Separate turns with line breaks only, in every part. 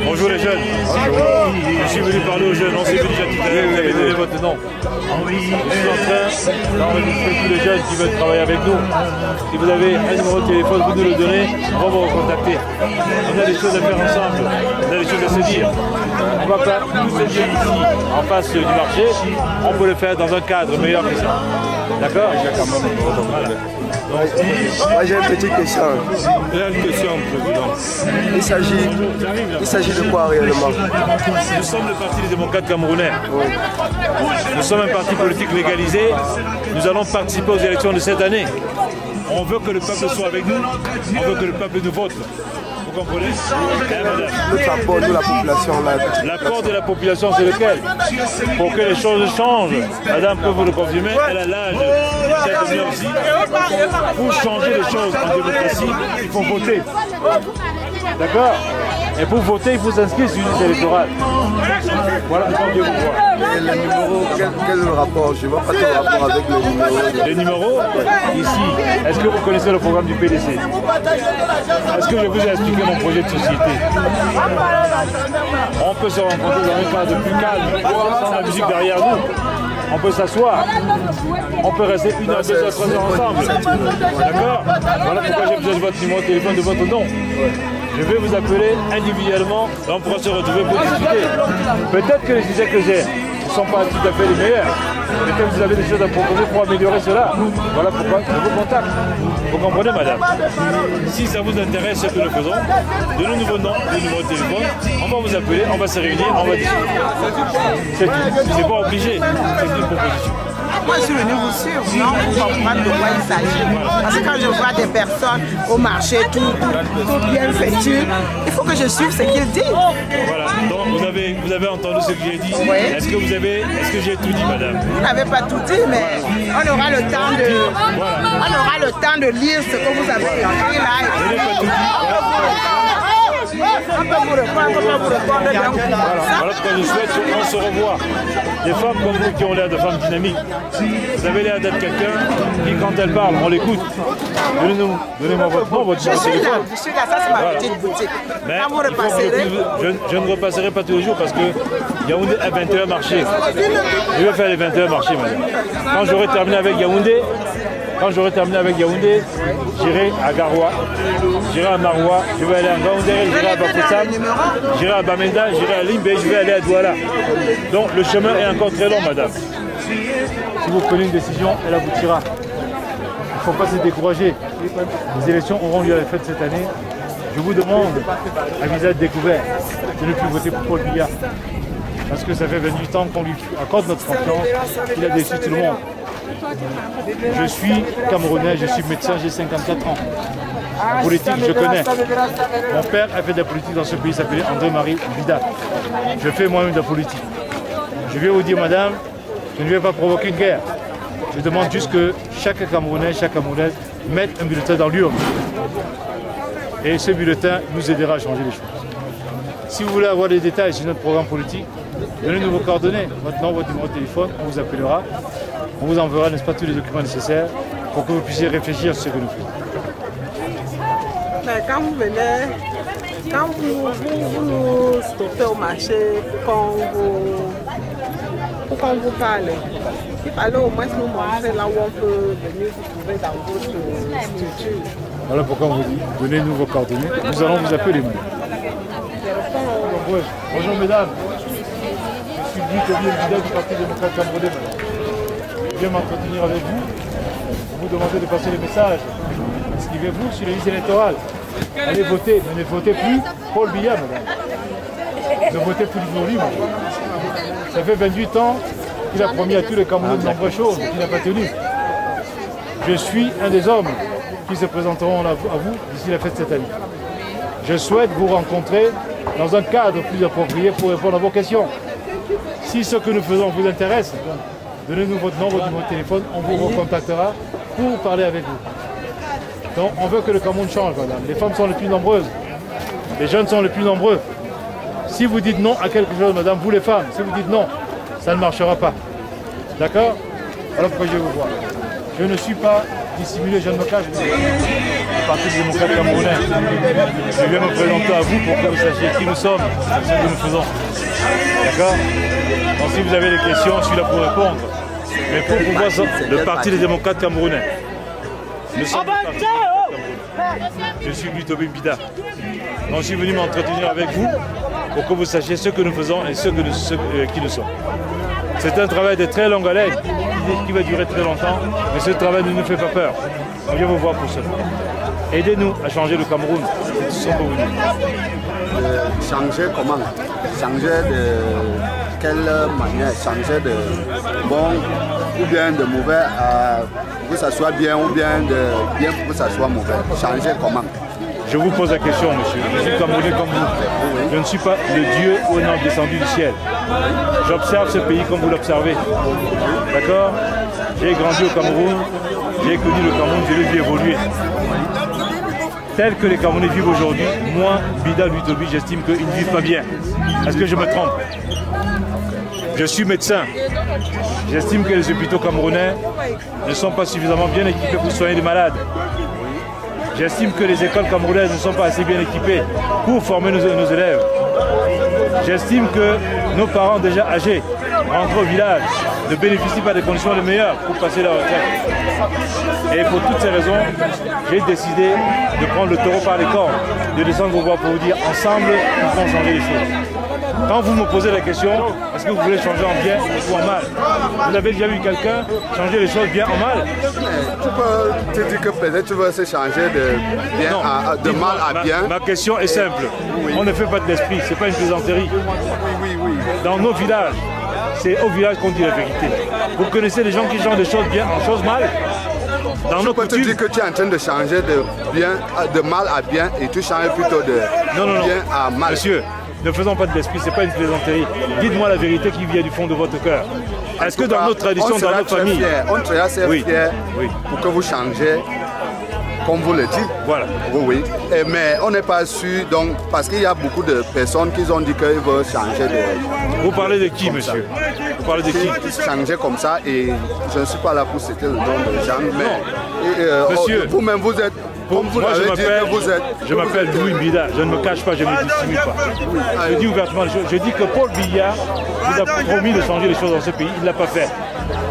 Bonjour les jeunes. Je suis venu parler aux jeunes. On s'est vu déjà tout à l'heure. Vous avez donné votre nom. Je suis en train d'enregistrer tous les jeunes qui veulent travailler avec nous. Si vous avez un numéro de téléphone, vous nous le donnez, on va vous recontacter. On a des choses à faire ensemble. On a des choses à se dire. On ne va pas tous se dire ici, en face du marché. On peut le faire dans un cadre meilleur que ça. D'accord?
Moi j'ai une petite question.
Une question, président.
Il s'agit de quoi réellement?
Nous sommes le Parti des démocrates camerounais. Oui. Nous sommes un parti politique légalisé. Nous allons participer aux élections de cette année. On veut que le peuple soit avec nous. On veut que le peuple nous vote. Vous comprenez?
Notre apport de la population là.
L'apport de la population, c'est lequel? Pour que les choses changent. Madame peut vous le confirmer, elle a l'âge de venir ici. Pour changer les choses en démocratie, il faut voter. D'accord? Et pour voter, il faut s'inscrire sur une liste électorale. Voilà pourquoi Dieu vous voit.
Et les numéros, quel est le rapport? Je ne vois pas de rapport avec les numéros.
Les numéros, ici, est-ce que vous connaissez le programme du PDC? Est-ce que je vous ai expliqué mon projet de société? On peut se rencontrer dans un cadre plus calme, sans la musique derrière nous. On peut s'asseoir, on peut rester 1 heure, 2 heures, 3 heures ensemble. D'accord? Voilà pourquoi j'ai besoin de votre numéro de téléphone, de votre nom. Je vais vous appeler individuellement et on pourra se retrouver pour discuter. Peut-être que les idées que j'ai ne sont pas tout à fait les meilleures. Peut-être que vous avez des choses à proposer pour améliorer cela. Voilà pourquoi je vous contacte. Vous comprenez, madame? Si ça vous intéresse ce que nous faisons, donnez-nous vos noms, vos numéros de téléphone. On va vous appeler, on va se réunir, on va discuter. C'est tout. C'est pas obligé. C'est une proposition.
Moi, je suis venu vous suivre, non, pour comprendre de quoi il s'agit. Parce que quand je vois des personnes au marché, tout bien vêtues, il faut que je suive ce qu'ils disent.
Voilà, donc vous avez entendu ce que j'ai dit. Oui. Est-ce que j'ai tout dit, madame?
Vous n'avez pas tout dit, mais on aura le temps de lire ce que vous avez écrit là.
Je n'ai pas tout dit. Voilà ce que je souhaite, on se revoit. Des femmes comme vous qui ont l'air de femmes dynamiques. Vous avez l'air d'être quelqu'un qui, quand elle parle, on l'écoute. Donnez-moi votre nom, votre numéro de téléphone.
Je suis là, ça c'est ma petite boutique.
Mais quand vous repasserez, je ne repasserai pas tous les jours parce que Yaoundé a 21 marchés. Je vais faire les 21 marchés, madame. Quand j'aurai terminé avec Yaoundé, j'irai à Garoua, j'irai à Maroua, je vais aller à Ngaoundéré, j'irai à Bafoussam, j'irai à Bamenda, j'irai à Limbe, je vais aller à Douala. Donc le chemin est encore très long, madame. Si vous prenez une décision, elle aboutira. Il ne faut pas se décourager. Les élections auront lieu à la fête cette année. Je vous demande, à visage découvert, de ne plus voter pour Paul Biya. Parce que ça fait 28 ans qu'on lui accorde notre confiance, il a déçu tout le monde. Je suis Camerounais, je suis médecin, j'ai 54 ans. La politique, je connais. Mon père a fait de la politique dans ce pays, il s'appelait André-Marie Vida. Je fais moi-même de la politique. Je vais vous dire, madame, je ne vais pas provoquer une guerre. Je demande juste que chaque Camerounais, chaque Camerounaise mette un bulletin dans l'urne. Et ce bulletin nous aidera à changer les choses. Si vous voulez avoir des détails sur notre programme politique, donnez-nous vos coordonnées, votre nom, votre numéro de téléphone, on vous appellera. On vous enverra, n'est-ce pas, tous les documents nécessaires pour que vous puissiez réfléchir à ce que nous faisons.
Mais quand vous venez, quand vous nous stoppez au marché pour qu'on vous parle, il fallait au moins nous montrer là où on peut venir vous trouver dans votre structure.
Voilà pourquoi on vous dit, donnez-nous vos coordonnées, nous allons vous appeler. Bonjour mesdames, je suis Guy Tobier, le leader du Parti démocrate camerounais. Je viens m'entretenir avec vous, vous demander de passer les messages. Inscrivez-vous sur les listes électorales. Allez voter, mais ne votez plus Paul Biya, madame. Ne votez plus pour lui, madame. Ça fait 28 ans qu'il a promis à tous les Camerounais de nombreuses choses qu'il n'a pas tenu. Je suis un des hommes qui se présenteront à vous d'ici la fête de cette année. Je souhaite vous rencontrer dans un cadre plus approprié pour répondre à vos questions. Si ce que nous faisons vous intéresse, donnez-nous votre nom, votre numéro de téléphone, on vous recontactera pour parler avec vous. Donc on veut que le Cameroun change, madame. Les femmes sont les plus nombreuses, les jeunes sont les plus nombreux. Si vous dites non à quelque chose, madame, vous les femmes, si vous dites non, ça ne marchera pas. D'accord? Alors pourquoi je vais vous voir? Je ne suis pas dissimulé, je ne me cache pas. Parti démocrate camerounais. Je viens me présenter à vous pour que vous sachiez qui nous sommes, ce que nous faisons. D'accord? Donc si vous avez des questions, je suis là pour répondre. Mais pour pouvoir le Parti des démocrates camerounais. Nous sommes le Parti des démocrates camerounais. Je suis Lutobi Mbida. Donc je suis venu m'entretenir avec vous pour que vous sachiez ce que nous faisons et qui nous sommes. C'est un travail de très longue haleine qui va durer très longtemps, mais ce travail ne nous fait pas peur. On vient vous voir pour cela. Aidez-nous à changer le Cameroun. C'est tout ce qu'on peut vous dire.
Changer comment? Changer de quelle manière? Changer de bon ou bien de mauvais pour que ça soit bien ou bien de bien pour que ça soit mauvais. Changer comment?
Je vous pose la question, monsieur. Je suis Camerounais comme vous. Je ne suis pas le Dieu ou un ange descendu du ciel. J'observe ce pays comme vous l'observez. D'accord? J'ai grandi au Cameroun, j'ai connu le Cameroun, je l'ai vu évoluer. Tel que les Camerounais vivent aujourd'hui, moi, Mbida Lutobi, j'estime qu'ils ne vivent pas bien. Est-ce que je me trompe? Je suis médecin. J'estime que les hôpitaux camerounais ne sont pas suffisamment bien équipés pour soigner les malades. J'estime que les écoles camerounaises ne sont pas assez bien équipées pour former nos élèves. J'estime que nos parents déjà âgés, rentrés au village, ne bénéficient pas des conditions les meilleures pour passer la retraite. Et pour toutes ces raisons, j'ai décidé de prendre le taureau par les cornes, de descendre vous voir pour vous dire ensemble, nous pouvons changer les choses. Quand vous me posez la question, est-ce que vous voulez changer en bien ou en mal? Vous avez déjà vu quelqu'un changer les choses bien en mal?
Tu peux te dire que peut-être tu veux se changer de, bien de mal à bien.
Ma question est simple. On ne fait pas de l'esprit, ce n'est pas une plaisanterie.
Oui.
Dans nos villages, c'est au village qu'on dit la vérité. Vous connaissez des gens qui changent des choses bien en choses mal? Dans nos coutumes.
Tu peux te dire que tu es en train de changer de mal à bien et tu changes plutôt de bien à mal.
Monsieur, ne faisons pas de l'esprit, ce n'est pas une plaisanterie. Dites-moi la vérité qui vient du fond de votre cœur. Est-ce que dans notre tradition, dans notre famille...
On sera assez fiers pour que vous changez, comme vous le dites.
Voilà.
Oui. Mais on n'est pas sûr, donc, parce qu'il y a beaucoup de personnes qui ont dit qu'ils veulent changer de...
Vous parlez de qui, monsieur? Vous parlez de qui?
Changer comme ça, et je ne suis pas là pour citer le nom de gens, mais...
Monsieur,
vous-même, vous êtes... Comme vous
moi, je m'appelle Louis Mbida. Je ne me cache pas, je ne me dissimule pas. Je dis ouvertement les choses. Je dis que Paul Biya vous a promis de changer les choses dans ce pays. Il ne l'a pas fait.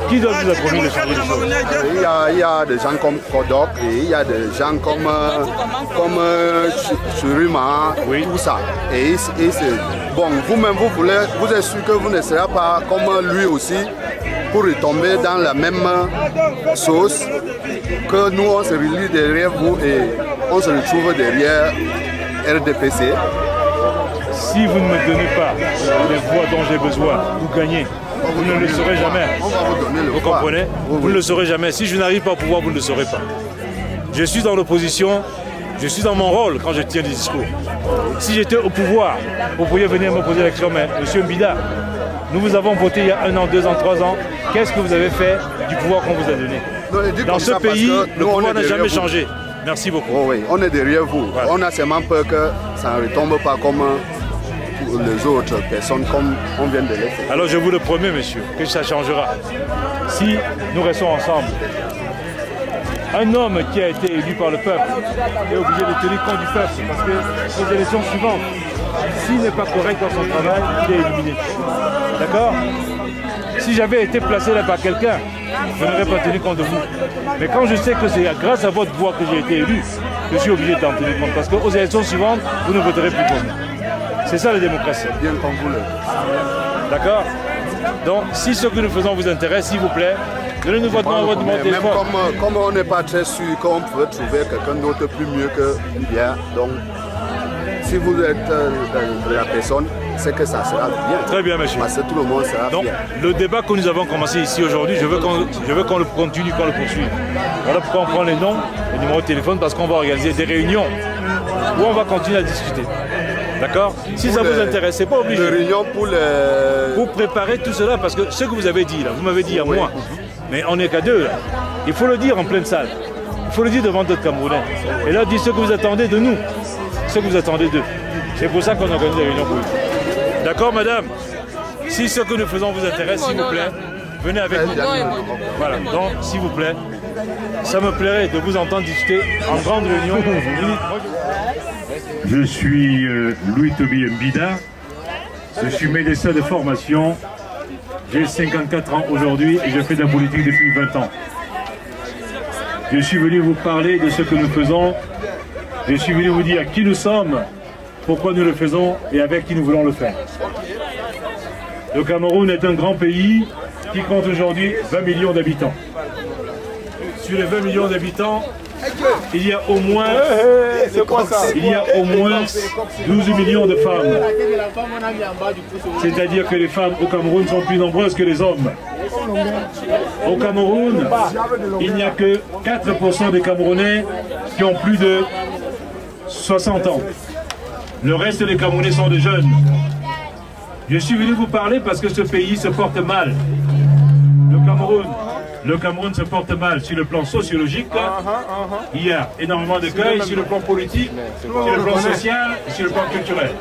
Qui d'autre vous a promis de changer les choses?
Il y a des gens comme Kodok, et il y a des gens comme Churuma, tout ça. Et c'est bon, vous-même, vous êtes sûr que vous ne serez pas comme lui aussi pour retomber dans la même sauce, que nous on se relie derrière vous et on se retrouve derrière RDPC.
Si vous ne me donnez pas les voix dont j'ai besoin, vous gagnez. Vous ne le saurez jamais.
On va vous donner le
vous comprenez? Vous ne le saurez jamais. Si je n'arrive pas au pouvoir, vous ne le saurez pas. Je suis dans l'opposition, je suis dans mon rôle quand je tiens des discours. Si j'étais au pouvoir, vous pourriez venir me poser la question, mais monsieur Mbida, nous vous avons voté il y a 1 an, 2 ans, 3 ans. Qu'est-ce que vous avez fait du pouvoir qu'on vous a donné? Dans ce pays, le pouvoir n'a jamais changé. Merci beaucoup.
Oui, on est derrière vous. Voilà. On a seulement peur que ça ne retombe pas comme les autres personnes, comme on vient de le faire.
Alors je vous le promets, monsieur, que ça changera. Si nous restons ensemble, un homme qui a été élu par le peuple est obligé de tenir compte du peuple, parce que les élections suivantes, s'il n'est pas correct dans son travail, il est éliminé. D'accord? Si j'avais été placé là par quelqu'un, je n'aurais pas tenu compte de vous. Mais quand je sais que c'est grâce à votre voix que j'ai été élu, je suis obligé d'en tenir compte. Parce qu'aux élections suivantes, vous ne voterez plus pour moi. C'est ça la démocratie.
Bien comme vous le...
D'accord? Donc, si ce que nous faisons vous intéresse, s'il vous plaît, donnez-nous votre nom, votre numéro de téléphone.
Même comme on n'est pas très sûr qu'on peut trouver quelqu'un d'autre plus mieux que bien, donc si vous êtes la personne, c'est que ça sera bien.
Très bien, monsieur.
Parce que tout le monde sera
donc,
bien.
Le débat que nous avons commencé ici aujourd'hui, je veux qu'on le continue, qu'on le poursuive. Voilà pourquoi on prend les noms, les numéros de téléphone, parce qu'on va organiser des réunions où on va continuer à discuter. D'accord? Si ça vous intéresse, c'est pas obligé.
Des réunions
pour préparer tout cela, parce que ce que vous avez dit là, vous m'avez dit à moi, mais on n'est qu'à 2 là. Il faut le dire en pleine salle. Il faut le dire devant d'autres Camerounais. Et là, dites ce que vous attendez de nous, ce que vous attendez d'eux. C'est pour ça qu'on organise des réunions pour vous. D'accord, madame? Si ce que nous faisons vous intéresse, s'il vous plaît, venez avec nous. Voilà, donc, s'il vous plaît, ça me plairait de vous entendre discuter en grande réunion.
Je suis Louis-Toby Mbida, je suis médecin de formation, j'ai 54 ans aujourd'hui et je fais de la politique depuis 20 ans. Je suis venu vous parler de ce que nous faisons, je suis venu vous dire qui nous sommes, pourquoi nous le faisons et avec qui nous voulons le faire. Le Cameroun est un grand pays qui compte aujourd'hui 20 millions d'habitants. Sur les 20 millions d'habitants, il y a au moins 12 millions de femmes. C'est-à-dire que les femmes au Cameroun sont plus nombreuses que les hommes. Au Cameroun, il n'y a que 4% des Camerounais qui ont plus de 60 ans. Le reste des Camerounais sont des jeunes. Je suis venu vous parler parce que ce pays se porte mal. Le Cameroun se porte mal sur le plan sociologique. Il y a énormément d'écueils sur le plan politique, sur le plan social et sur le plan culturel.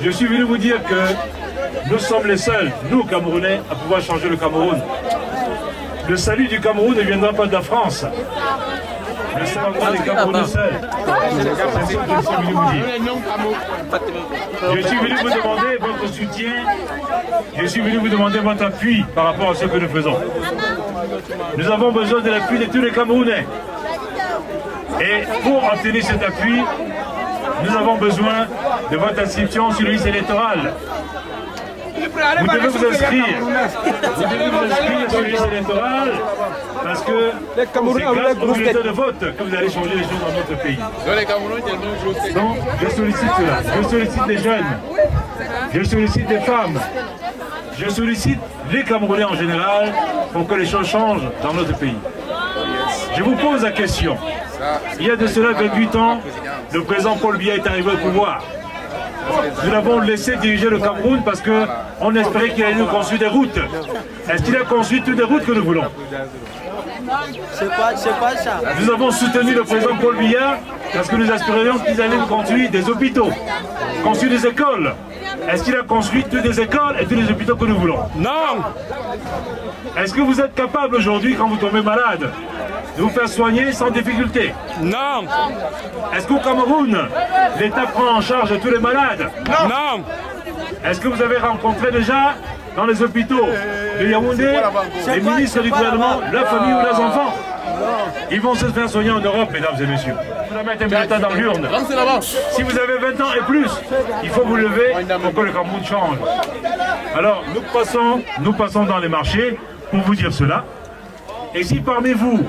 Je suis venu vous dire que nous sommes les seuls, nous Camerounais, à pouvoir changer le Cameroun. Le salut du Cameroun ne viendra pas de la France. Ne sera pas des Camerounais seuls. C'est ce que je suis venu vous dire. Je suis venu vous demander votre soutien. Je suis venu vous demander votre appui par rapport à ce que nous faisons. Nous avons besoin de l'appui de tous les Camerounais. Et pour obtenir cet appui, nous avons besoin de votre inscription sur la liste électorale. Vous devez vous inscrire. Vous devez vous inscrire sur la liste électorale parce que c'est grâce au bulletin de vote que vous allez changer les choses dans notre pays. Donc, je sollicite cela. Je sollicite les jeunes. Je sollicite les femmes. Je sollicite les Camerounais en général pour que les choses changent dans notre pays. Je vous pose la question. Il y a de cela 28 ans, le président Paul Biya est arrivé au pouvoir. Nous l'avons laissé diriger le Cameroun parce qu'on espérait qu'il allait nous construire des routes. Est-ce qu'il a construit toutes les routes que nous voulons?
C'est pas ça.
Nous avons soutenu le président Paul Biya parce que nous espérions qu'ils allaient nous construire des hôpitaux, construire des écoles. Est-ce qu'il a construit toutes les écoles et tous les hôpitaux que nous voulons? Non. Est-ce que vous êtes capable aujourd'hui, quand vous tombez malade, de vous faire soigner sans difficulté? Non. Est-ce qu'au Cameroun, l'État prend en charge tous les malades? Non. Est-ce que vous avez rencontré déjà dans les hôpitaux de Yaoundé les ministres du gouvernement, leurs familles ou leurs enfants? Ils vont se faire soigner en Europe, mesdames et messieurs. Vous allez mettre un bulletin dans l'urne. Si vous avez 20 ans et plus, il faut vous lever pour que le Cameroun change. Alors, nous passons dans les marchés pour vous dire cela. Et si parmi vous,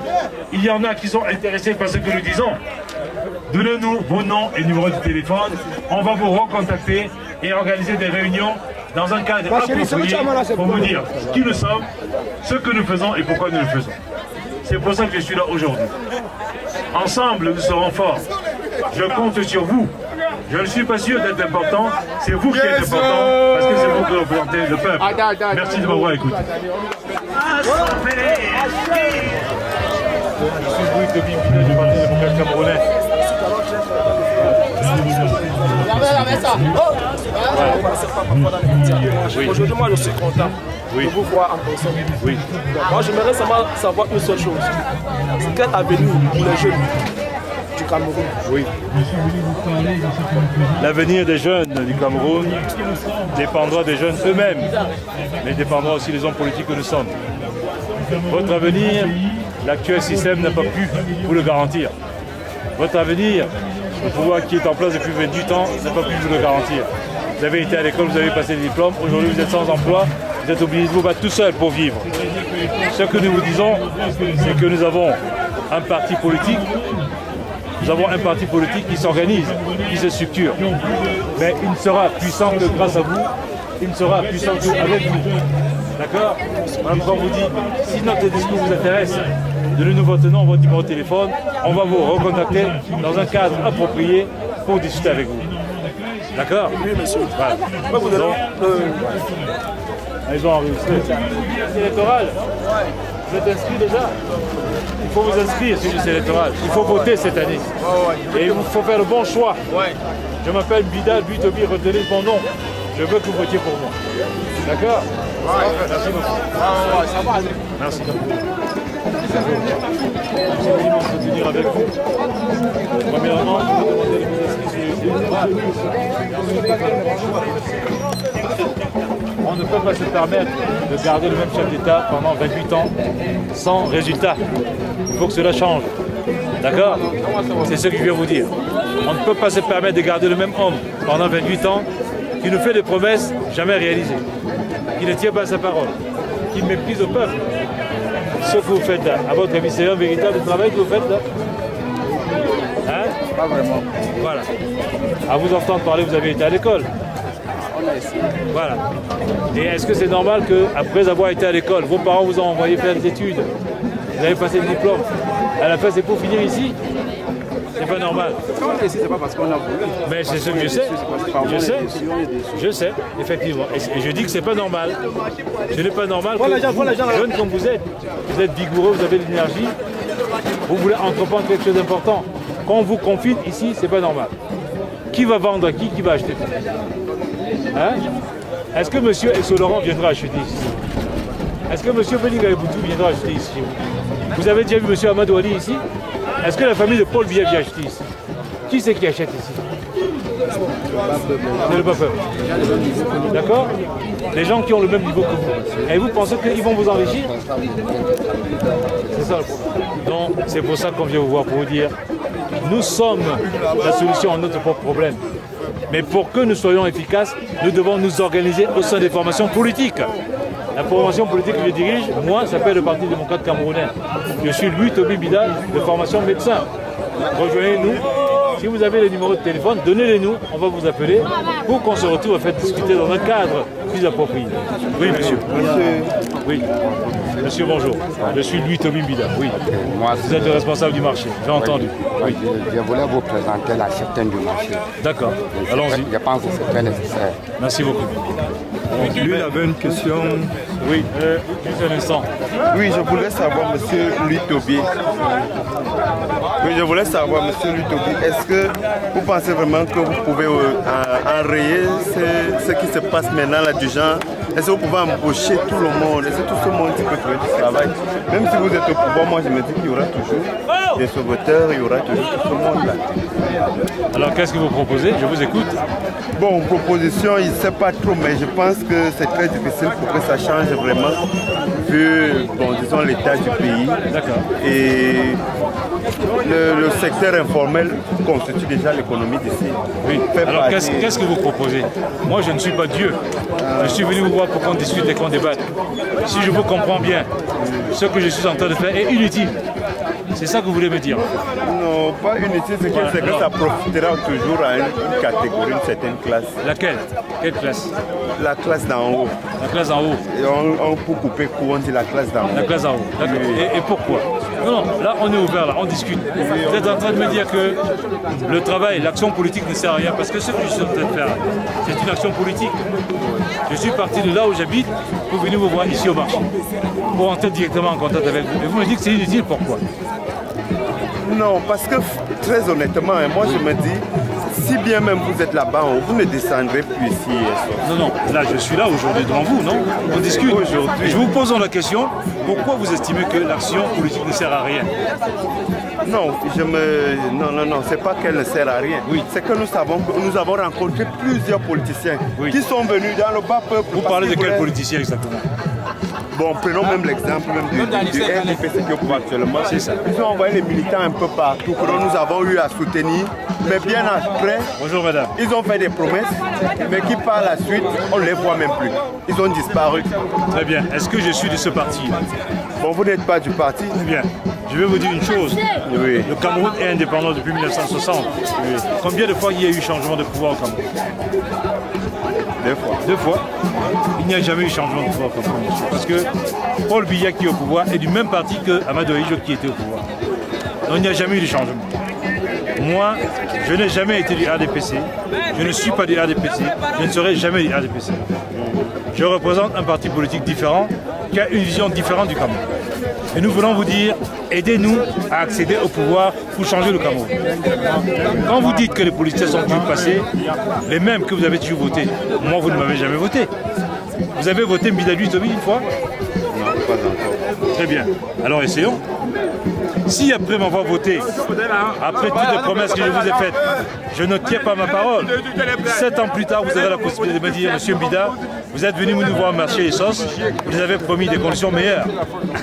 il y en a qui sont intéressés par ce que nous disons, donnez-nous vos noms et numéros de téléphone. On va vous recontacter et organiser des réunions dans un cadre approprié pour vous dire qui nous sommes, ce que nous faisons et pourquoi nous le faisons. C'est pour ça que je suis là aujourd'hui. Ensemble, nous serons forts. Je compte sur vous. Je ne suis pas sûr d'être important. C'est vous qui êtes important parce que c'est vous qui représentez le peuple. Merci de m'avoir écouté. Je suis Louis-Toby Mbida du Parti démocrate camerounais.
Aujourd'hui, moi, je suis content de vous voir en personne.
Oui.
Moi, j'aimerais seulement savoir une seule chose. C'est quel avenir pour les jeunes du Cameroun?
Oui. L'avenir des jeunes du Cameroun dépendra des jeunes eux-mêmes, mais dépendra aussi des hommes politiques que nous sommes. Votre avenir, l'actuel système n'a pas pu vous le garantir. Votre avenir, le pouvoir qui est en place depuis 28 ans, n'a pas pu vous le garantir. Vous avez été à l'école, vous avez passé le diplôme, aujourd'hui vous êtes sans emploi, vous êtes obligé de vous battre tout seul pour vivre. Ce que nous vous disons, c'est que nous avons un parti politique, qui s'organise, qui se structure. Mais il ne sera puissant que grâce à vous, il ne sera puissant qu'avec vous. D'accord? Madame Grand vous dit, si notre discours vous intéresse, donnez-nous votre nom, votre numéro de téléphone, on va vous recontacter dans un cadre approprié pour discuter avec vous. D'accord?
Oui, monsieur.
Voilà. Donc, ils ont enregistré. C'est électoral. Vous êtes inscrit déjà? Il faut vous inscrire sur le liste électorale. Il faut voter cette année. Et il faut faire le bon choix. Je m'appelle Mbida Louis-Toby, retenez mon nom. Je veux que vous votiez pour moi. D'accord? Merci beaucoup. Merci. Absolument soutenir avec vous. Premièrement, je vous demander on ne peut pas se permettre de garder le même chef d'État pendant 28 ans sans résultat. Il faut que cela change. D'accord? C'est ce que je viens vous dire. On ne peut pas se permettre de garder le même homme pendant 28 ans qui nous fait des promesses jamais réalisées, qui ne tient pas sa parole, qui méprise le peuple. Ce que vous faites là, à votre avis, c'est un véritable travail que vous faites là? Hein?
Pas vraiment.
Voilà. À vous entendre parler, vous avez été à l'école. Voilà. Et est-ce que c'est normal qu'après avoir été à l'école, vos parents vous ont envoyé faire des études, vous avez passé le diplôme, à la fin c'est pour finir ici? C'est pas normal.
Quand on est ici, c'est pas parce qu'on a voulu.
Mais c'est ce que je sais. Je sais, effectivement. Et je dis que c'est pas normal. Ce n'est pas normal que vous, jeunes comme vous êtes vigoureux, vous avez de l'énergie, vous voulez entreprendre quelque chose d'important. Quand on vous confine ici, c'est pas normal. Qui va vendre à qui va acheter? Hein? Est-ce que M. Exo-Laurent viendra acheter ici? Est-ce que M. Belinga Boutou viendra acheter ici? Vous avez déjà vu M. Amadou Ali ici? Est-ce que la famille de Paul Biya vient acheter ici? Qui c'est qui achète ici? C'est le peuple. D'accord? Les gens qui ont le même niveau que vous. Et vous pensez qu'ils vont vous enrichir? C'est ça le problème. Donc c'est pour ça qu'on vient vous voir pour vous dire, nous sommes la solution à notre propre problème. Mais pour que nous soyons efficaces, nous devons nous organiser au sein des formations politiques. La formation politique que je dirige, moi, s'appelle le Parti démocrate camerounais. Je suis Louis Toby Bida, de formation médecin. Rejoignez-nous. Si vous avez les numéros de téléphone, donnez-les-nous, on va vous appeler pour qu'on se retrouve à faire discuter dans un cadre plus approprié. Oui, monsieur. Oui. Monsieur, bonjour. Je suis Louis Toby Bida. Oui.
Moi,
vous êtes le responsable du marché, j'ai entendu.
Oui. Je voulais vous présenter la cheftaine du marché.
D'accord. Allons-y.
Je pense que c'est très nécessaire.
Merci beaucoup.
Lui, il avait une question.
Oui, juste un instant.
Oui, je voulais savoir, monsieur Louis Toby. Oui, je voulais savoir, monsieur Louis Toby, est-ce que vous pensez vraiment que vous pouvez enrayer ce qui se passe maintenant là du genre? Est-ce que vous pouvez embaucher tout le monde? Est-ce que tout ce monde qui peut trouver du travail? Même si vous êtes au pouvoir, moi je me dis qu'il y aura toujours des sauveteurs, il y aura toujours tout ce monde là.
Alors qu'est-ce que vous proposez? Je vous écoute.
Bon, proposition, il ne sait pas trop, mais je pense que c'est très difficile pour que ça change vraiment, vu, bon, disons, l'état du pays.
D'accord.
Et le secteur informel constitue déjà l'économie d'ici.
Oui. Alors qu'est-ce que vous proposez? Moi, je ne suis pas Dieu. Je suis venu vous voir pour qu'on discute et qu'on débatte. Si je vous comprends bien, ce que je suis en train de faire est inutile. C'est ça que vous voulez me dire?
Non, pas inutile, c'est que ça profitera toujours à une catégorie, une certaine classe.
Laquelle? Quelle classe?
La classe d'en haut.
La classe d'en haut.
Et on peut couper court, on dit la classe d'en haut.
La classe d'en haut, d'accord.
Oui.
Et pourquoi? Non, là on est ouvert, là, on discute. Vous êtes en train de me dire que le travail, l'action politique ne sert à rien, parce que ce que je suis en train de faire, c'est une action politique. Je suis parti de là où j'habite pour venir vous voir ici au marché, pour entrer directement en contact avec vous. Et vous me dites que c'est inutile, pourquoi?
Non, parce que très honnêtement, moi je me dis, si bien même vous êtes là-bas, vous ne descendrez plus ici.
Non, là je suis là aujourd'hui devant vous, non? On discute. Aujourd'hui. Je vous pose la question, pourquoi vous estimez que l'action politique ne sert à rien?
Non, non, c'est pas qu'elle ne sert à rien.
Oui.
C'est que nous avons rencontré plusieurs politiciens qui sont venus dans le bas peuple.
Vous parlez de quels politiciens exactement?
Bon, prenons même l'exemple du RDPC qui est au pouvoir actuellement. C'est ça. Ils ont envoyé les militants un peu partout que nous avons eu à soutenir. Mais bien après,
bonjour madame.
Ils ont fait des promesses, mais qui par la suite, on ne les voit même plus. Ils ont disparu.
Très bien. Est-ce que je suis de ce parti?
Bon, vous n'êtes pas du parti.
Très bien. Je vais vous dire une chose.
Oui.
Le Cameroun est indépendant depuis 1960. Oui. Combien de fois il y a eu changement de pouvoir au Cameroun?
2 fois.
2 fois. Il n'y a jamais eu changement de pouvoir au Cameroun. Parce que Paul Biya qui est au pouvoir est du même parti que Amadou Ali qui était au pouvoir. Donc il n'y a jamais eu de changement. Moi, je n'ai jamais été du RDPC, je ne suis pas du RDPC, je ne serai jamais du RDPC. Je représente un parti politique différent qui a une vision différente du Cameroun. Et nous voulons vous dire, aidez-nous à accéder au pouvoir pour changer le Cameroun. Quand vous dites que les politiciens sont toujours passés, les mêmes que vous avez toujours voté, moi vous ne m'avez jamais voté. Vous avez voté Mbida Louis Toby une fois?
Non, pas encore.
Très bien. Alors essayons. Si après m'avoir voté, après toutes les promesses que je vous ai faites, je ne tiens pas ma parole, 7 ans plus tard, vous avez la possibilité de me dire, Monsieur Mbida, vous êtes venu nous voir marcher les sauces, vous nous avez promis des conditions meilleures.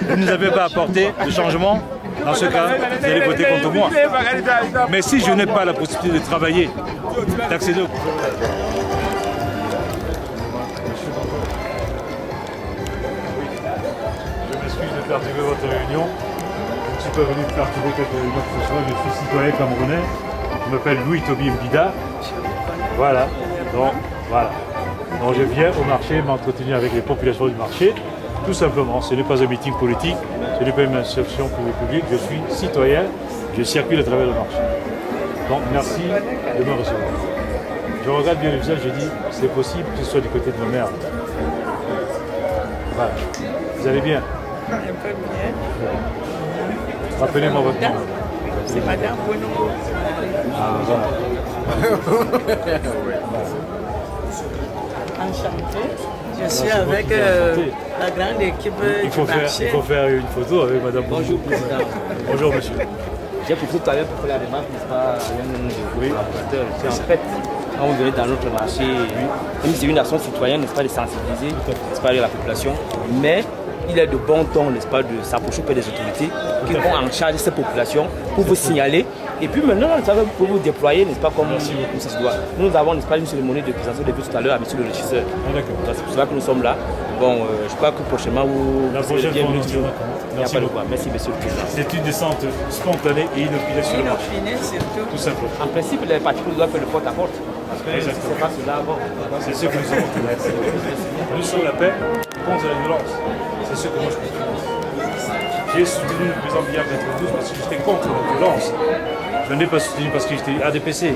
Vous ne nous avez pas apporté de changement. Dans ce cas, vous allez voter contre moi. Mais si je n'ai pas la possibilité de travailler, d'accéder au... Je m'excuse de perturber votre réunion. Je ne suis pas venu perturber quelque chose que ce soit. Je suis citoyen camerounais. Je m'appelle Louis Toby Mbida. Voilà. Donc, voilà. Donc je viens au marché m'entretenir avec les populations du marché. Tout simplement, ce n'est pas un meeting politique, ce n'est pas une insertion publique, je suis citoyen, je circule à travers le marché. Donc merci de me recevoir. Je regarde bien le visage, je dis, c'est possible que ce soit du côté de ma mère. Voilà. Vous allez bien?
Un peu bien.
Rappelez-moi votre nom.
C'est Madame Bono.
Ah, voilà.
Enchantée. Je suis avec la grande équipe
il faut faire une photo avec Madame Bono.
Bonjour, Président.
Bonjour, monsieur.
J'ai profité tout à l'heure pour faire la remarque, n'est-ce pas, oui. C'est en fait, quand vous venez dans notre marché, même si c'est une action citoyenne, n'est-ce pas, de sensibiliser, n'est-ce pas, la population, mais il est de bon ton, n'est-ce pas, de s'approcher auprès des autorités qui vont en charge de ces populations pour vous signaler. Et puis maintenant, vous pouvez vous déployer, n'est-ce pas, comme ça se doit. Nous avons, n'est-ce pas, une cérémonie de présentation de vue tout à l'heure à M. le régisseur. C'est pour cela que nous sommes là. Bon, je crois que prochainement, vous serez bienvenus. Merci beaucoup. Merci, monsieur le président.
C'est une descente spontanée et inopinée sur le marché.
Surtout.
Tout simplement.
En principe, les particuliers doivent faire le porte-à-porte. Parce que si c'est pas cela, bon.
C'est ce que nous avons. Nous sommes la paix contre la violence. C'est ce que moi je pense. J'ai soutenu le président Biya 92 parce que j'étais contre la violence. Je ne l'ai pas soutenu parce que j'étais ADPC.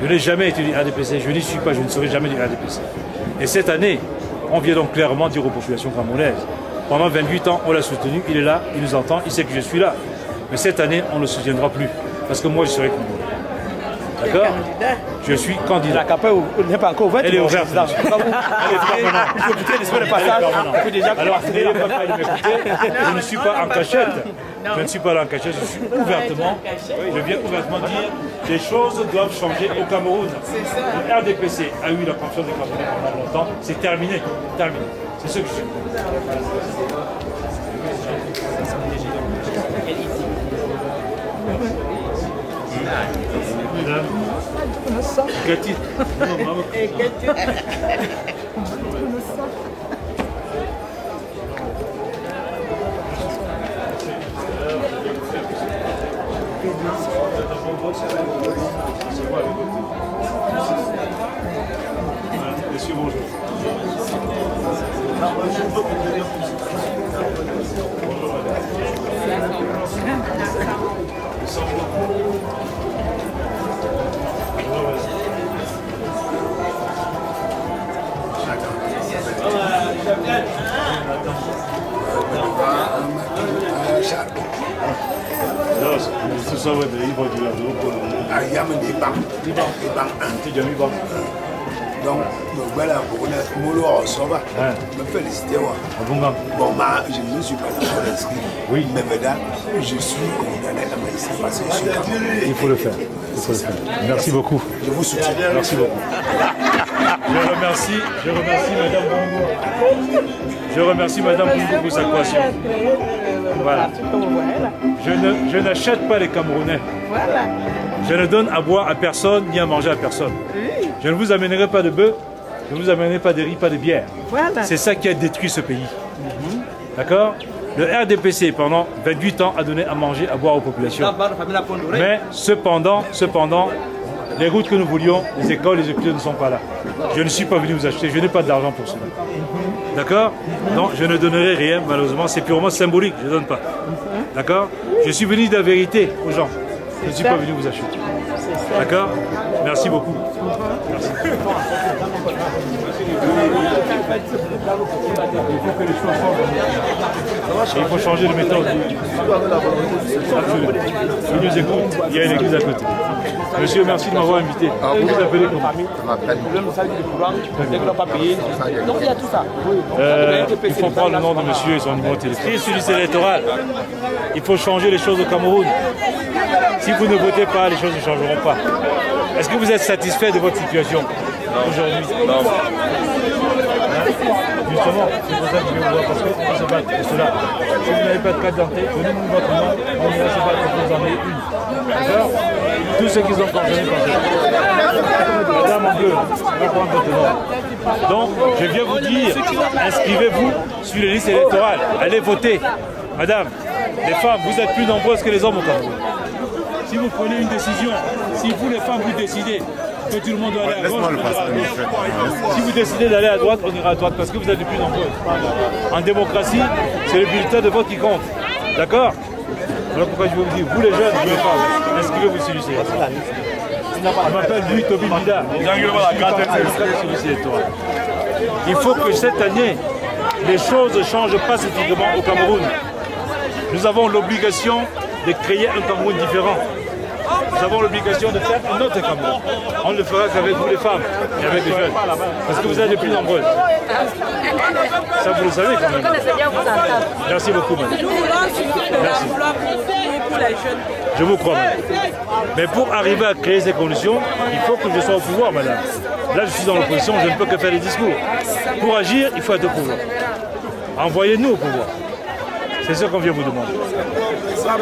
Je n'ai jamais été du ADPC. Je n'y suis pas, je ne serai jamais du ADPC. Et cette année, on vient donc clairement dire aux populations camerounaises. Pendant 28 ans, on l'a soutenu, il est là, il nous entend, il sait que je suis là. Mais cette année, on ne le soutiendra plus. Parce que moi, je serai congolais. D'accord? Je suis candidat.
La campagne n'est pas encore ouverte.
Elle est ouverte. Elle est permanente.
Il faut écouter le passage.
Alors, n'ayez pas peur de m'écouter. Je ne suis pas en cachette. Je ne suis pas là en cachette. Je suis ouvertement. Je viens ouvertement dire que les choses doivent changer au Cameroun. Le RDPC a eu la confiance des Camerounais pendant longtemps. C'est terminé. Terminé. C'est ce que je suis. Mesdames, quel titre?
Et quel titre?
Monsieur, bonjour.
Donc, voilà, me féliciter. Bon, je ne suis pas d'accord inscrit.
Oui.
Mais maintenant, je suis condamné à ma liste parce que je suis camerounais.
Il faut le faire. Merci beaucoup.
Je vous soutiens.
Merci beaucoup. Je remercie Madame Bongo. Je remercie Madame Bongo pour sa création. Voilà. Je n'achète pas les Camerounais.
Voilà.
Je ne donne à boire à personne ni à manger à personne.
Oui.
Je ne vous amènerai pas de bœuf, je ne vous amènerai pas de riz, pas de bière.
Voilà.
C'est ça qui a détruit ce pays. D'accord? Le RDPC, pendant 28 ans, a donné à manger, à boire aux populations. Mais cependant, les routes que nous voulions, les écoles, les hôpitaux ne sont pas là. Je ne suis pas venu vous acheter, je n'ai pas d'argent pour cela. D'accord? Donc je ne donnerai rien, malheureusement, c'est purement symbolique, je ne donne pas. D'accord? Je suis venu de la vérité aux gens. Je ne suis pas venu vous acheter. D'accord? Merci beaucoup. Merci. Il faut que les choses changent. Et il faut changer de méthode. Absolument. Il nous écoute, il y a une église à côté. Monsieur, merci de m'avoir invité. Vous vous appelez comment?
Donc il y a tout ça.
Il faut prendre le nom de monsieur et son numéro de téléphone. Et sur liste électorale, il faut changer les choses au Cameroun. Si vous ne votez pas, les choses ne changeront pas. Est-ce que vous êtes satisfait de votre situation aujourd'hui? Non. Justement, c'est pour ça que je vais vous voir, parce qu'on se bat pour cela. Si vous n'avez pas de carte d'identité, donnez-nous votre nom, on ira se battre pour vous en ayez une. D'accord? Tous ceux qui sont concernés par ça. Madame en bleu, on va prendre votre nom. Donc, je viens vous dire, inscrivez-vous sur les listes électorales, allez voter. Madame, les femmes, vous êtes plus nombreuses que les hommes au Cameroun. Si vous prenez une décision, si vous les femmes vous décidez que tout le monde doit aller à gauche, on ira à gauche. Si vous décidez d'aller à droite, on ira à droite parce que vous êtes de plus nombreux. En démocratie, c'est le bulletin de vote qui compte. D'accord? Voilà pourquoi je vous dis, vous les jeunes, vous les femmes, inscrivez-vous sur l'UCI. Je m'appelle Louis Toby Bida. Il faut que cette année, les choses changent pacifiquement au Cameroun. Nous avons l'obligation de créer un Cameroun différent. Nous avons l'obligation de faire un autre Cameroun. On ne le fera qu'avec vous les femmes et avec les jeunes. Parce que vous êtes les plus nombreuses. Ça vous le savez quand même. Merci beaucoup madame. Merci. Je vous crois madame. Mais pour arriver à créer ces conditions, il faut que je sois au pouvoir madame. Là je suis dans l'opposition, je ne peux que faire des discours. Pour agir, il faut être au pouvoir. Envoyez-nous au pouvoir. C'est ce qu'on vient vous demander.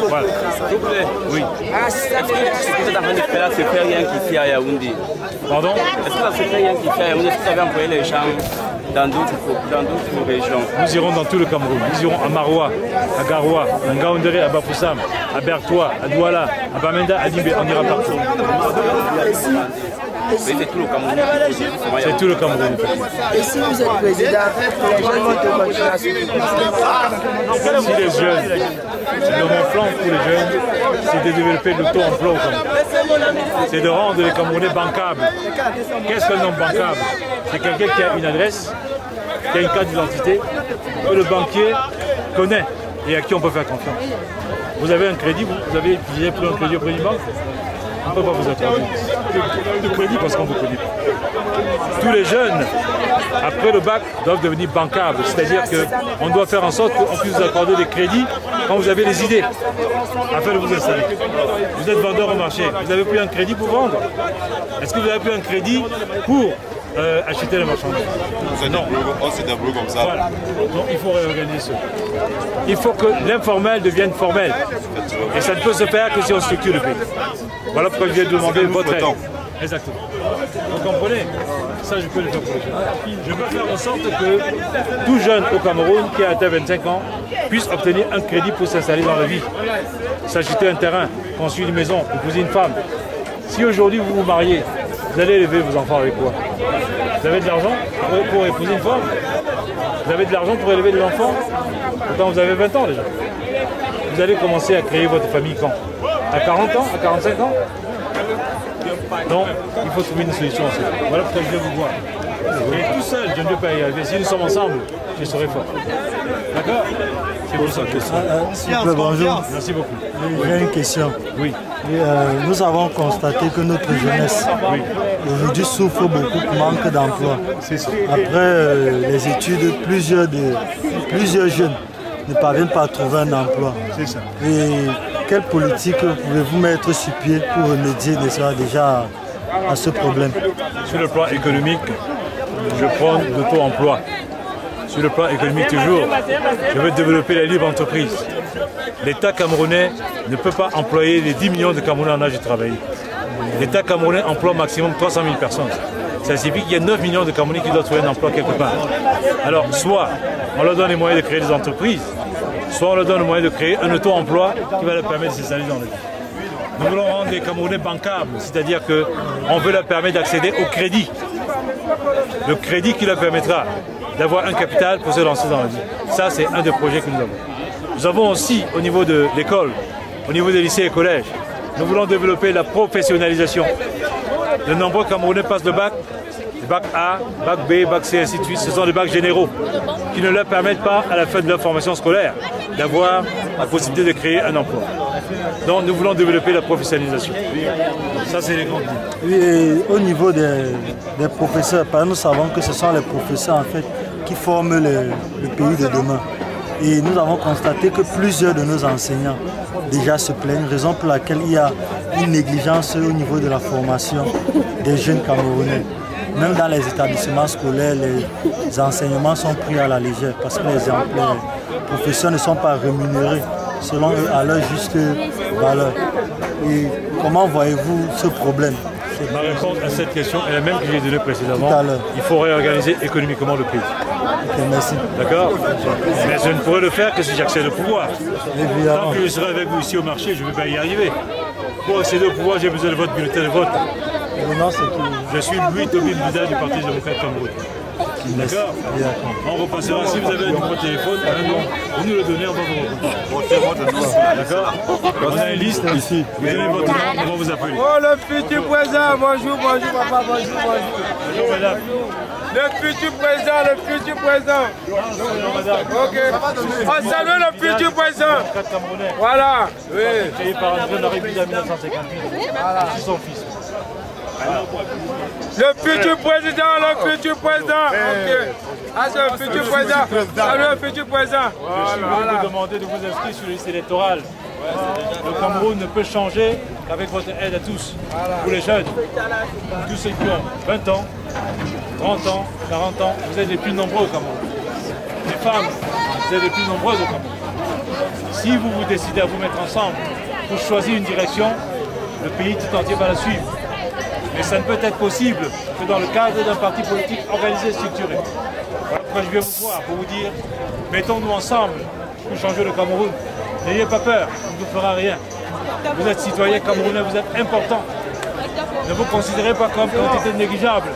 Voilà.
S'il vous plaît.
Oui.
Est-ce que ce que vous êtes en train de faire là, c'est faire rien qu'ici à Yaoundé?
Pardon?
Est-ce que c'est faire rien qu'ici à Yaoundé? Est-ce que vous avez envoyé les gens dans d'autres régions?
Nous irons dans tout le Cameroun. Nous irons à Maroua, à Garoua, à Ngaoundéré, à Bafoussam, à Bertois, à Douala, à Bamenda, à Dibé. On ira partout.
C'est tout le Cameroun.
C'est tout le Cameroun.
Et si vous êtes président, les jeunes vont te continuer à suivre.
Si les jeunes, mon plan pour les jeunes, c'est de développer le taux emploi au Cameroun. C'est de rendre les Camerounais bancables. Qu'est-ce qu'un homme bancable? C'est quelqu'un qui a une adresse, qui a une carte d'identité, que le banquier connaît et à qui on peut faire confiance. Vous avez un crédit, vous avez utilisé pour un crédit auprès d'une banque? On ne peut pas vous accorder de crédit parce qu'on vous connaît. Tous les jeunes, après le bac, doivent devenir bancables. C'est-à-dire qu'on doit faire en sorte qu'on puisse vous accorder des crédits quand vous avez des idées, afin de vous installer. Vous êtes vendeur au marché, vous n'avez plus un crédit pour vendre. Est-ce que vous avez plus un crédit pour acheter la marchandise? Non.
On s'est débrouillé comme ça.
Voilà. Donc il faut réorganiser ça. Il faut que l'informel devienne formel. Et ça ne peut se faire que si on structure le pays. Voilà pourquoi je viens de demander votre aide. Exactement. Vous comprenez? Ça, je peux le faire pour les jeunes. Je veux faire en sorte que tout jeune au Cameroun qui a atteint 25 ans puisse obtenir un crédit pour s'installer dans la vie. S'acheter un terrain, construire une maison, épouser une femme. Si aujourd'hui vous vous mariez, vous allez élever vos enfants avec quoi? Vous avez de l'argent pour épouser une femme? Vous avez de l'argent pour élever des enfants? Pourtant vous avez 20 ans déjà. Vous allez commencer à créer votre famille quand? À 40 ans? À 45 ans? Donc, il faut trouver une solution aussi. Voilà pourquoi je viens vous voir. Et tout seul, je ne peux pas y arriver. Si nous sommes ensemble, je serai fort. D'accord? C'est pour ça que
S'il vous plaît, bonjour.
Merci beaucoup.
J'ai une question.
Oui.
Nous avons constaté que notre jeunesse aujourd'hui souffre beaucoup du manque d'emploi. Après les études, plusieurs jeunes ne parviennent pas à trouver un emploi.
C'est ça.
Et quelle politique pouvez-vous mettre sur pied pour remédier déjà à ce problème?
Sur le plan économique, je prends l'auto-emploi. Sur le plan économique toujours, je veux développer la libre entreprise. L'État camerounais ne peut pas employer les 10 millions de Camerounais en âge de travailler. L'État camerounais emploie maximum 300 000 personnes. Ça signifie qu'il y a 9 millions de Camerounais qui doivent trouver un emploi quelque part. Alors, soit on leur donne les moyens de créer des entreprises, soit on leur donne le moyen de créer un auto-emploi qui va leur permettre de s'installer dans la vie. Nous voulons rendre les Camerounais bancables, c'est-à-dire qu'on veut leur permettre d'accéder au crédit. Le crédit qui leur permettra d'avoir un capital pour se lancer dans la vie. Ça, c'est un des projets que nous avons. Nous avons aussi, au niveau de l'école, au niveau des lycées et collèges, nous voulons développer la professionnalisation. De nombreux Camerounais passent le bac bac A, bac B, bac C, ainsi de suite. Ce sont des bacs généraux qui ne leur permettent pas, à la fin de leur formation scolaire, d'avoir la possibilité de créer un emploi. Donc nous voulons développer la professionnalisation. Ça, c'est les grandes lignes.
Oui, et au niveau des professeurs, nous savons que ce sont les professeurs en fait qui forment le pays de demain. Et nous avons constaté que plusieurs de nos enseignants déjà se plaignent, raison pour laquelle il y a une négligence au niveau de la formation des jeunes Camerounais. Même dans les établissements scolaires, les enseignements sont pris à la légère parce que les professeurs ne sont pas rémunérés selon eux à leur juste valeur. Et comment voyez-vous ce problème?
Ma réponse à cette question est la même que j'ai donnée précédemment. Il faut réorganiser économiquement le pays.
Okay, merci.
D'accord? Mais je ne pourrai le faire que si j'accède au pouvoir. Évidemment. Tant que je serai avec vous ici au marché, je ne vais pas y arriver. Pour accéder au pouvoir, j'ai besoin de votre bulletin de vote. Je suis Louis Tobin Bida du Parti démocrate camerounais. D'accord? On repassera. Si vous avez un numéro de téléphone, vous nous le donnez, on va vous reprendre. D'accord? On a une liste ici. Vous donnez votre nom, on va vous appeler.
Oh, le futur président, bonjour, bonjour, papa, bonjour, bonjour.
Bonjour, madame.
Le futur président, le futur président.
Bonjour, madame.
Ok. On salue le futur président. Voilà. Oui.
Créé par André-Marie Bida en 1958. Voilà. C'est son fils.
Le futur président, le futur président. Ok. Ah, c'est le futur président. Salut le futur président.
Je suis venu vous demander de vous inscrire sur la liste électorale. Le Cameroun ne peut changer qu'avec votre aide à tous. Pour les jeunes, tous ceux qui ont 20 ans, 30 ans, 40 ans, vous êtes les plus nombreux au Cameroun. Les femmes, vous êtes les plus nombreuses au Cameroun. Si vous vous décidez à vous mettre ensemble pour choisir une direction, le pays tout entier va la suivre. Mais ça ne peut être possible que dans le cadre d'un parti politique organisé et structuré. Voilà pourquoi je viens vous voir, pour vous dire, mettons-nous ensemble pour changer le Cameroun. N'ayez pas peur, on ne vous fera rien. Vous êtes citoyens camerounais, vous êtes importants. Ne vous considérez pas comme quantité négligeable.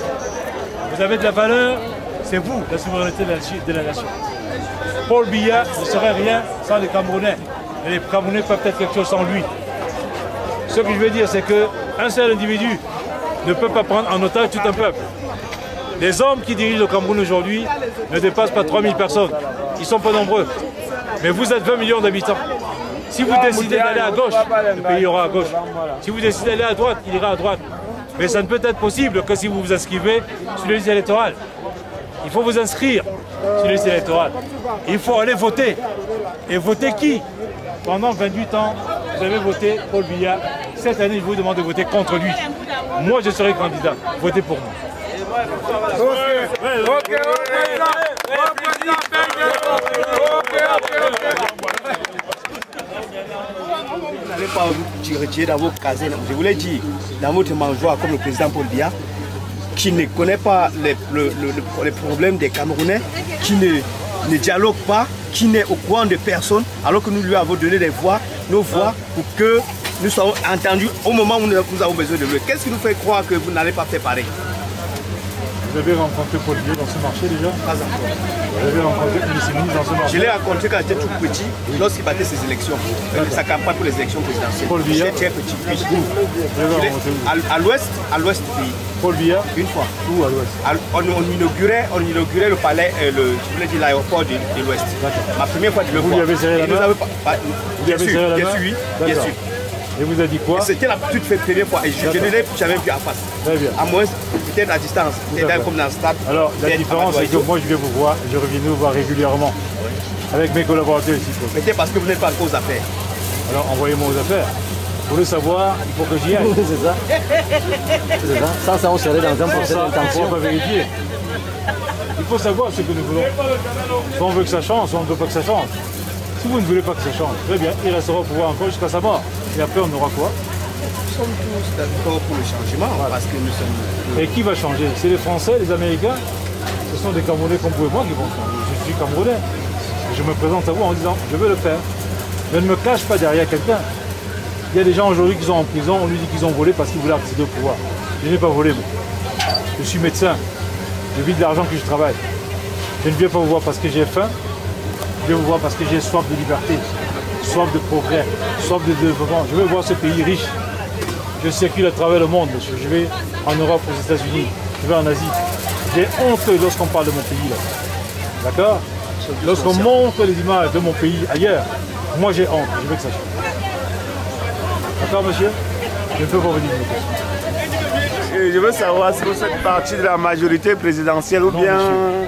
Vous avez de la valeur, c'est vous, la souveraineté de la nation. Paul Biya ne serait rien sans les Camerounais. Et les Camerounais peuvent être quelque chose sans lui. Ce que je veux dire, c'est qu'un seul individu ne peut pas prendre en otage tout un peuple. Les hommes qui dirigent le Cameroun aujourd'hui ne dépassent pas 3000 personnes. Ils ne sont pas nombreux. Mais vous êtes 20 millions d'habitants. Si vous décidez d'aller à gauche, le pays ira à gauche. Si vous décidez d'aller à droite, il ira à droite. Mais ça ne peut être possible que si vous vous inscrivez sur les listes électorales. Il faut vous inscrire sur les listes électorales. Il faut aller voter. Et voter qui? Pendant 28 ans, vous avez voté Paul Biya. Cette année, je vous demande de voter contre lui. Moi, je serai candidat. Votez pour moi.
Vous n'allez pas vous retirer dans vos casernes. Je voulais dire, dans votre mangeoire, comme le président Paul Biya, qui ne connaît pas les problèmes des Camerounais, qui ne dialogue pas, qui n'est au courant de personne, alors que nous lui avons donné nos voix, pour que nous soyons entendus au moment où nous avons besoin de lui. Qu'est-ce qui nous fait croire que vous n'allez pas faire pareil?
Vous avez rencontré Paul Biya dans ce marché déjà? Pas encore. Vous avez rencontré Ministre dans ce marché?
Je l'ai rencontré quand j'étais tout petit, lorsqu'il battait ses élections, sa campagne pour les élections présidentielles.
Paul Biya?
J'étais petit. À l'ouest du pays.
Paul Biya?
Une fois.
Où à l'ouest?
On inaugurait le palais, je voulais dire l'aéroport de l'ouest. Ma première fois de le voir.
Vous lui avez serré la main?
Bien sûr, oui, bien sûr.
Et vous a dit quoi?
C'était la toute première fois et je ne l'ai jamais vu en face.
Très bien.
À moins, peut-être à distance, peut-être comme dans le stade.
Alors, la différence, c'est que moi, je viens vous voir, je reviens vous voir régulièrement avec mes collaborateurs ici.
Mais c'est parce que vous n'êtes pas encore aux affaires.
Alors, envoyez-moi aux affaires. Pour le savoir, il faut que j'y aille.
C'est ça. C'est ça. Ça, on serait dans un procès d'intention.
On va vérifier. Il faut savoir ce que nous voulons. Soit on veut que ça change, soit on ne veut pas que ça change. Si vous ne voulez pas que ça change, très bien, il restera au pouvoir encore jusqu'à sa mort. Et après, on aura quoi?
Nous sommes tous d'accord pour le changement, parce que nous sommes...
Et qui va changer? C'est les Français, les Américains? Ce sont des Camerounais comme vous et moi qui vont changer. Je suis Camerounais. Et je me présente à vous en disant, je veux le faire. Je ne me cache pas derrière quelqu'un. Il y a des gens aujourd'hui qui sont en prison, on lui dit qu'ils ont volé parce qu'ils voulaient accéder au pouvoir. Je n'ai pas volé, moi. Je suis médecin. Je vis de l'argent que je travaille. Je ne viens pas vous voir parce que j'ai faim. Je viens vous voir parce que j'ai soif de liberté, soif de progrès, soif de développement. Je veux voir ce pays riche. Je circule à travers le monde, monsieur. Je vais en Europe, aux États-Unis, je vais en Asie. J'ai honte lorsqu'on parle de mon pays là. D'accord? Lorsqu'on montre les images de mon pays ailleurs, moi j'ai honte, je veux que ça change. D'accord monsieur? Je peux pas vous dire une question.
Je veux savoir si vous faites partie de la majorité présidentielle ou bien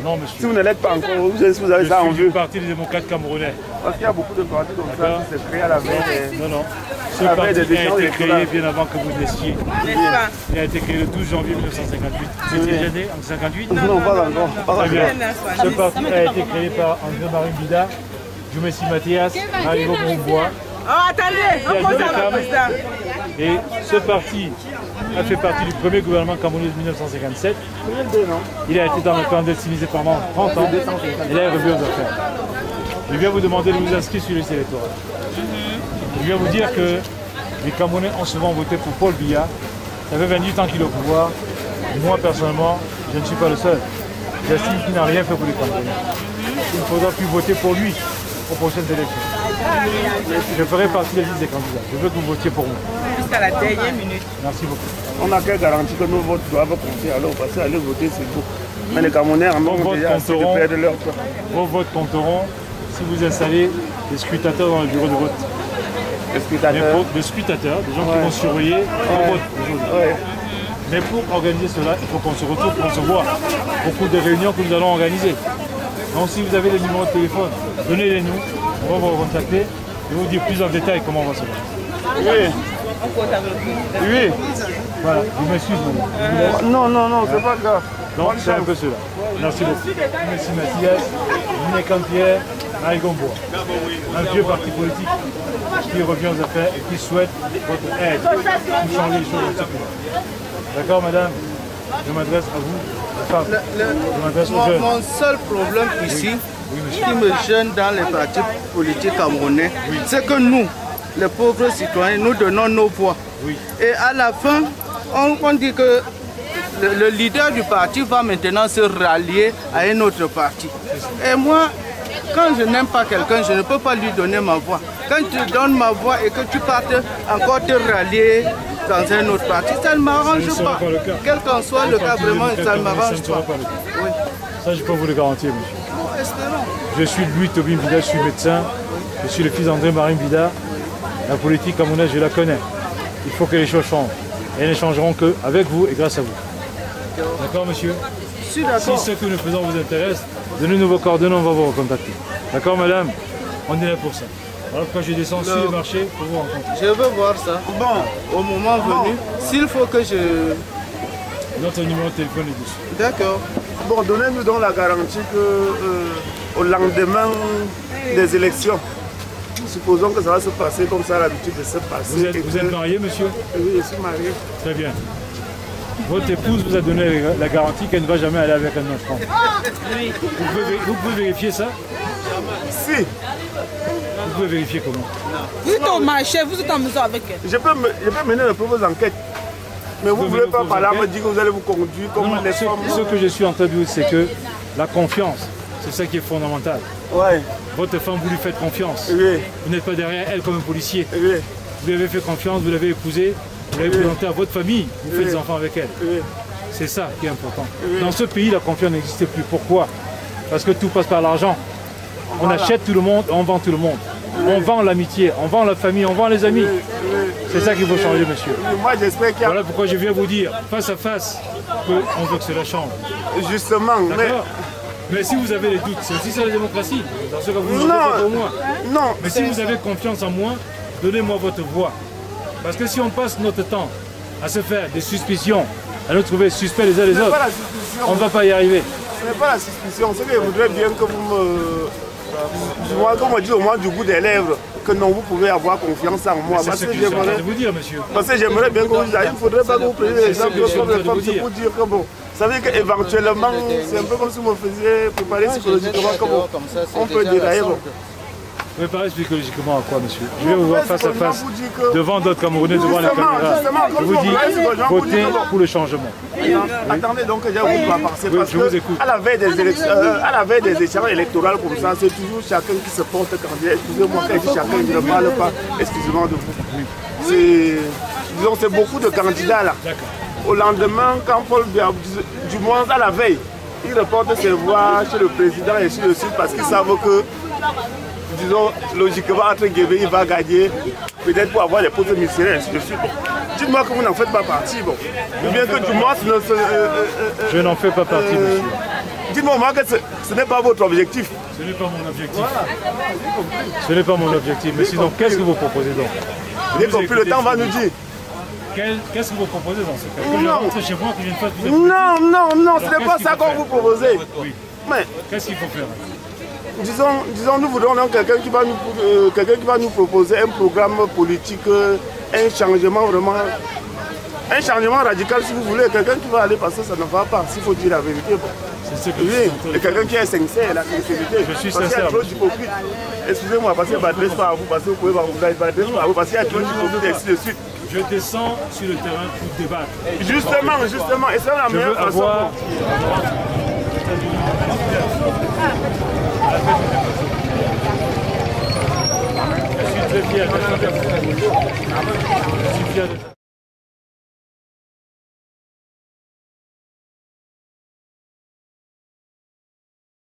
non, monsieur.
Si vous ne l'êtes pas encore, vous avez ça en vue.
Je suis du parti des démocrates camerounais.
Parce qu'il y a beaucoup de partis comme ça qui se créent à la veille.
Non, non. Ce parti a été créé bien avant que vous naissiez. Il a été créé le 12 janvier 1958. Vous étiez déjà né en 1958?
Non, pas encore.
Très bien. Ce parti a été créé par André-Marie Mbida, Dioumessi Mathias, Marigo Bourbois.
Oh, attendez, on pose à président.
Et ce parti a fait partie du premier gouvernement camerounais de 1957. Il a été dans le camp d'Elsinisé pendant 30 ans. Et là, il revient aux affaires. Je viens vous demander de vous inscrire sur les liste électorale. Je viens vous dire que les Camerounais ont souvent voté pour Paul Biya. Ça fait 28 ans qu'il est au pouvoir. Et moi, personnellement, je ne suis pas le seul. J'estime qu'il n'a rien fait pour les Camerounais. Il ne faudra plus voter pour lui aux prochaines élections. Je ferai partie de la liste des candidats. Je veux que vous votiez pour moi.
Jusqu'à la dernière minute.
Merci beaucoup.
On n'a qu'à garantir que nos votes doivent compter. Alors, parce qu'aller voter, c'est beau. Mais les Camerounais en ont déjà assez de perdre leur temps.
Vos votes compteront si vous installez des scrutateurs dans le bureau de vote.
Des scrutateurs?
Des scrutateurs, des gens qui vont surveiller vos votes. Mais pour organiser cela, il faut qu'on se retrouve, qu'on se voit. Beaucoup de réunions que nous allons organiser. Donc si vous avez les numéros de téléphone, donnez-les-nous, on va vous contacter et vous dire plus en détail comment on va se faire.
Oui. Oui.
Voilà, je m'excuse madame.
Non, c'est pas grave.
Donc c'est un peu cela. Merci beaucoup. Merci Mathias, Miné Campierre, Marigo Bourbois. Un vieux parti politique qui revient aux affaires et qui souhaite votre aide pour changer les choses dans ce pays. D'accord madame? Je m'adresse à vous. Je m'adresse aux jeunes.
Mon seul problème ici, qui me gêne dans les partis politiques camerounais, c'est que nous, les pauvres citoyens, nous donnons nos voix. Et à la fin, on dit que le leader du parti va maintenant se rallier à un autre parti. Et moi, quand je n'aime pas quelqu'un, je ne peux pas lui donner ma voix. Quand tu donnes ma voix et que tu partes encore te rallier dans un autre parti, ça ne m'arrange pas. Quel qu'en soit le cas, vraiment, ça ne m'arrange pas.
Oui. Ça, je peux vous le garantir, monsieur. Je suis Louis Tobin Mbida, je suis médecin. Je suis le fils d'André-Marie Mbida. La politique camerounaise, je la connais. Il faut que les choses changent. Et elles ne changeront qu'avec vous et grâce à vous. D'accord, monsieur? Si ce que nous faisons vous intéresse, donnez-nous vos coordonnées, on va vous recontacter. D'accord, madame? On est là pour ça. Alors quand je descends sur le marché, pour vous rencontrer.
Je veux voir ça. Bon, au moment venu, s'il faut que je...
Notre numéro de téléphone est dessus.
D'accord.
Bon, donnez-nous donc la garantie que au lendemain des élections, supposons que ça va se passer comme ça a l'habitude de se passer.
Vous êtes marié, monsieur?
Oui, je suis marié.
Très bien. Votre épouse vous a donné la garantie qu'elle ne va jamais aller avec un enfant.
Oui.
Vous pouvez vérifier ça?
Si.
Vous pouvez vérifier comment?
Vous êtes au marché, vous êtes en maison avec elle.
Je peux mener de vos enquêtes. Mais vous ne voulez pas parler à me dire que vous allez vous conduire comme les femmes.
Ce que je suis en train de dire, c'est que la confiance, c'est ça qui est fondamental.
Ouais.
Votre femme, vous lui faites confiance.
Oui.
Vous n'êtes pas derrière elle comme un policier.
Oui.
Vous lui avez fait confiance, vous l'avez épousée, vous l'avez présenté à votre famille, vous faites des enfants avec elle.
Oui.
C'est ça qui est important. Dans ce pays, la confiance n'existe plus. Pourquoi? Parce que tout passe par l'argent. On achète tout le monde, on vend tout le monde. On vend l'amitié, on vend la famille, on vend les amis. C'est ça qu'il faut changer, monsieur.
Moi, j'espère qu'il y a...
Voilà pourquoi je viens vous dire, face à face, qu'on veut que cela change.
Justement,
mais si vous avez des doutes, c'est aussi ça la démocratie. Dans ce cas, vous votez pour moi.
Non.
Mais si vous avez confiance en moi, donnez-moi votre voix. Parce que si on passe notre temps à se faire des suspicions, à nous trouver suspects les uns les autres, on ne va pas y arriver.
Ce n'est pas la suspicion, c'est que je voudrais bien que vous me... Comme on dit au moins du bout des lèvres, que non, vous pouvez avoir confiance en moi.
C'est ce que je suis en train de vous dire, monsieur.
Parce que j'aimerais bien que vous ayez, il ne faudrait pas que vous preniez des exemples comme les femmes, c'est pour dire que bon, ça veut dire qu'éventuellement, c'est un peu comme si vous me faisiez préparer psychologiquement, on peut dire d'ailleurs.
Préparer psychologiquement à quoi, monsieur? Je vais vous voir face à face, devant d'autres Camerounais, devant les caméras. Je vous dis, votez pour le changement.
Attendez donc que j'ai vous passer parce
je vous écoute.
À la veille des élections électorales comme ça, c'est toujours chacun qui se porte candidat. Excusez-moi, quand je dis chacun, je ne parle pas exclusivement de vous. C'est beaucoup de candidats là. Au lendemain, quand Paul Biya, du moins à la veille, ils reportent ses voix chez le président et sur le sud parce qu'ils savent que, disons, logiquement, entre guillemets, il va gagner, peut-être pour avoir des postes ministériels et ainsi de suite. Dites-moi que vous n'en faites pas partie, bon. Ou bien que du moins,
je n'en fais pas partie, monsieur.
Dites-moi que ce n'est pas votre objectif.
Ce n'est pas mon objectif. Ce n'est pas mon objectif. Mais sinon, qu'est-ce que vous proposez donc?
Vous avez compris, le temps va nous dire.
Qu'est-ce que vous proposez dans ce cas? Que je rentre chez moi, que je ne fasse plus de...
Non, ce n'est pas ça qu'on vous proposez.
Oui.
Mais
qu'est-ce qu'il faut faire?
Disons, nous voudrons donc quelqu'un qui va nous proposer un programme politique, un changement vraiment, un changement radical si vous voulez, quelqu'un qui va aller passer, ça ne va pas, s'il faut dire la vérité. Bon.
C'est ce que
oui, et quelqu'un qui est sincère, la sincérité.
Je suis
parce
sincère.
Parce qu'il y a trop d'hypocrite. Excusez-moi, parce que je ne m'adresse pas à vous, parce que vous pouvez m'adresser pas à vous, parce qu'il y a trop d'hypocrite et ainsi de suite.
Je descends sur le terrain pour débattre.
Justement, et c'est la meilleure façon.
Je suis très fier. Je suis fier de ça.